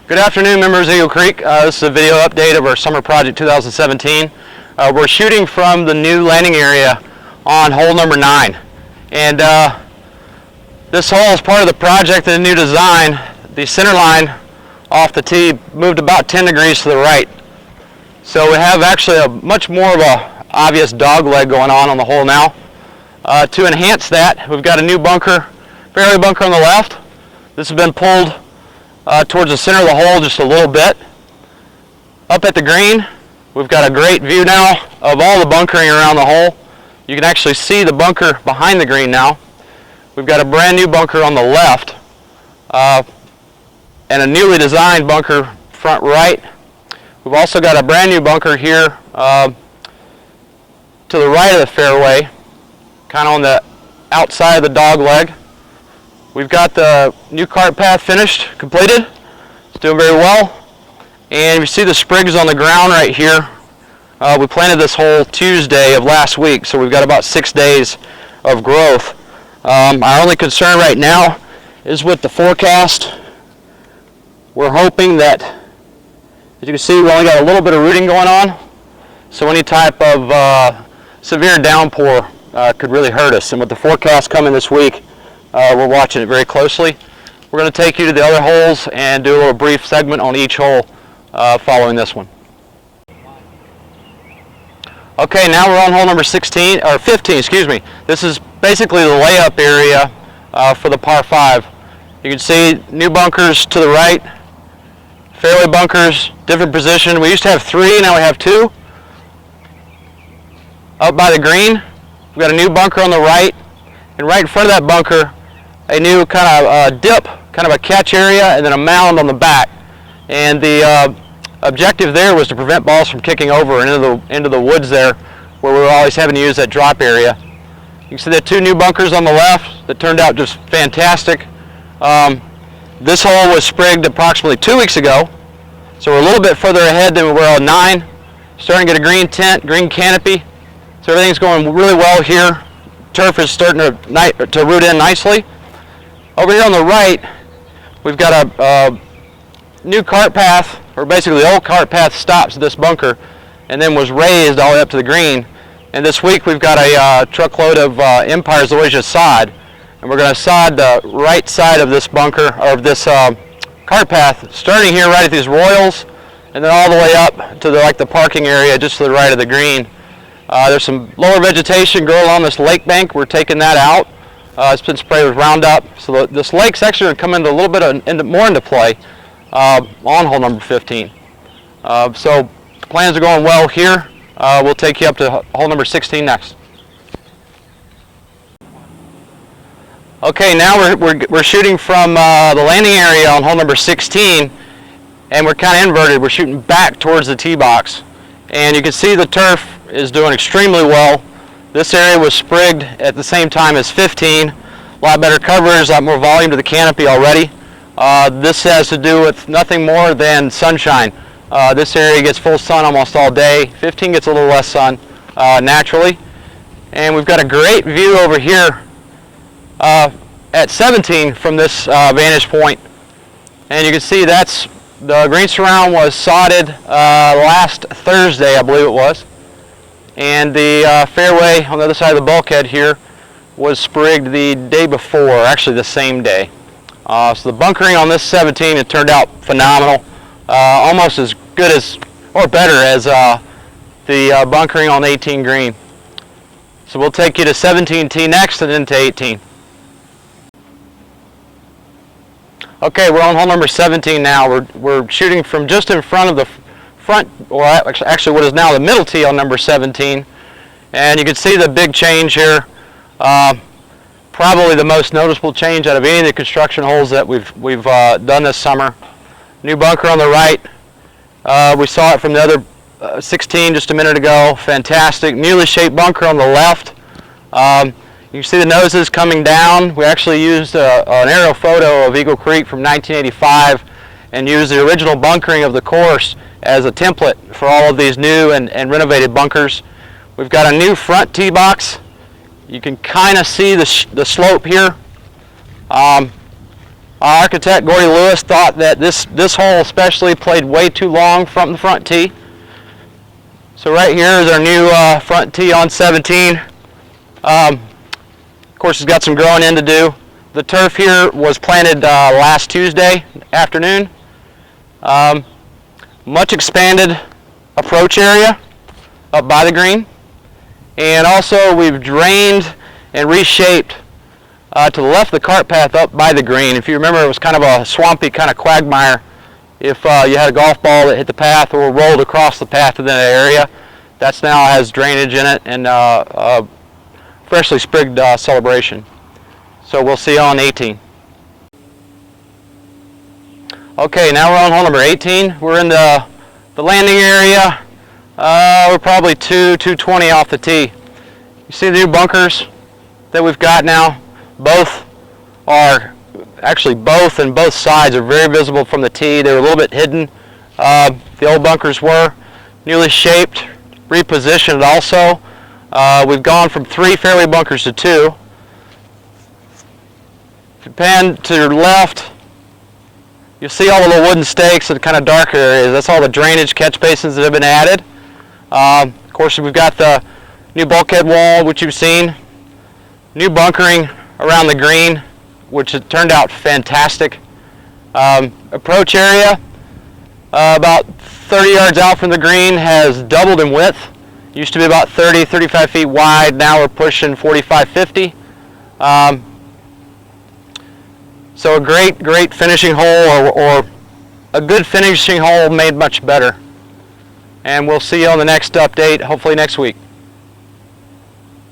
Good afternoon, members of Eagle Creek. This is a video update of our Summer Project 2017. We're shooting from the new landing area on hole number 9. And this hole is part of the project, the new design. The center line off the tee moved about 10 degrees to the right. So we have actually a much more of a obvious dog leg going on the hole now. To enhance that, we've got a new bunker, fairway bunker on the left. This has been pulled towards the center of the hole just a little bit. Up at the green, we've got a great view now of all the bunkering around the hole. You can actually see the bunker behind the green now. We've got a brand new bunker on the left and a newly designed bunker front right. We've also got a brand new bunker here to the right of the fairway, kind of on the outside of the dog leg. We've got the new cart path finished, completed. It's doing very well. And you see the sprigs on the ground right here. We planted this hole Tuesday of last week, so we've got about 6 days of growth. Our only concern right now is with the forecast. We're hoping that, as you can see, we only got a little bit of rooting going on, so any type of severe downpour could really hurt us. And with the forecast coming this week, we're watching it very closely. We're going to take you to the other holes and do a little brief segment on each hole following this one. Okay, now we're on hole number 15, excuse me. This is basically the layup area for the par 5. You can see new bunkers to the right, fairway bunkers, different position. We used to have 3, now we have 2. Up by the green, we've got a new bunker on the right, and right in front of that bunker, a new kind of dip, kind of a catch area, and then a mound on the back. And the objective there was to prevent balls from kicking over and into the woods there, where we were always having to use that drop area. You can see the 2 new bunkers on the left that turned out just fantastic. This hole was sprigged approximately 2 weeks ago, so we're a little bit further ahead than we were on 9. Starting to get a green tent, green canopy, so everything's going really well here. Turf is starting to root in nicely. Over here on the right, we've got a new cart path, or basically the old cart path stops at this bunker and then was raised all the way up to the green. And this week we've got a truckload of Empire Zoysia sod, and we're going to sod the right side of this bunker, or of this cart path, starting here right at these royals, and then all the way up to the parking area just to the right of the green. There's some lower vegetation growing along this lake bank. We're taking that out. It's been sprayed with Roundup, so this lake's actually going to come into a little bit more into play on hole number 15. So plans are going well here. We'll take you up to hole number 16 next. Okay, now we're shooting from the landing area on hole number 16, and we're kind of inverted. We're shooting back towards the tee box, and you can see the turf is doing extremely well. This area was sprigged at the same time as 15. A lot better coverage, a lot more volume to the canopy already. This has to do with nothing more than sunshine. This area gets full sun almost all day. 15 gets a little less sun naturally. And we've got a great view over here at 17 from this vantage point. And you can see that's the green surround was sodded last Thursday, I believe it was. And the fairway on the other side of the bulkhead here was sprigged the day before, actually the same day. So the bunkering on this 17, it turned out phenomenal. Almost as good as, or better as the bunkering on 18 green. So we'll take you to 17T next and then to 18. Okay, we're on hole number 17 now. We're shooting from just in front of the front, or actually what is now the middle tee on number 17. And you can see the big change here. Probably the most noticeable change out of any of the construction holes that we've done this summer. New bunker on the right. We saw it from the other 16 just a minute ago. Fantastic. Newly shaped bunker on the left. You can see the noses coming down. We actually used an aerial photo of Eagle Creek from 1985 and used the original bunkering of the course as a template for all of these new and renovated bunkers. We've got a new front tee box. You can kind of see the slope here. Architect Gordy Lewis thought that this hole especially played way too long from the front tee. So right here is our new front tee on 17. Of course, it's got some growing in to do. The turf here was planted last Tuesday afternoon. Much expanded approach area up by the green. And also we've drained and reshaped to the left of the cart path up by the green. If you remember, it was kind of a swampy kind of quagmire if you had a golf ball that hit the path or rolled across the path in that area. That's now has drainage in it and freshly sprigged celebration. So we'll see you on 18. Okay, now we're on hole number 18. We're in the landing area. We're probably 220 off the tee. You see the new bunkers that we've got now? Both and both sides are very visible from the tee. They were a little bit hidden. The old bunkers were newly shaped, repositioned also. We've gone from 3 fairway bunkers to 2. If you pan to your left, you'll see all the little wooden stakes and kind of darker areas. That's all the drainage catch basins that have been added. Of course, we've got the new bulkhead wall, which you've seen. New bunkering around the green, which has turned out fantastic. Approach area, about 30 yards out from the green, has doubled in width. Used to be about 30, 35 feet wide. Now we're pushing 45, 50. So a great finishing hole, or a good finishing hole made much better. And we'll see you on the next update, hopefully next week.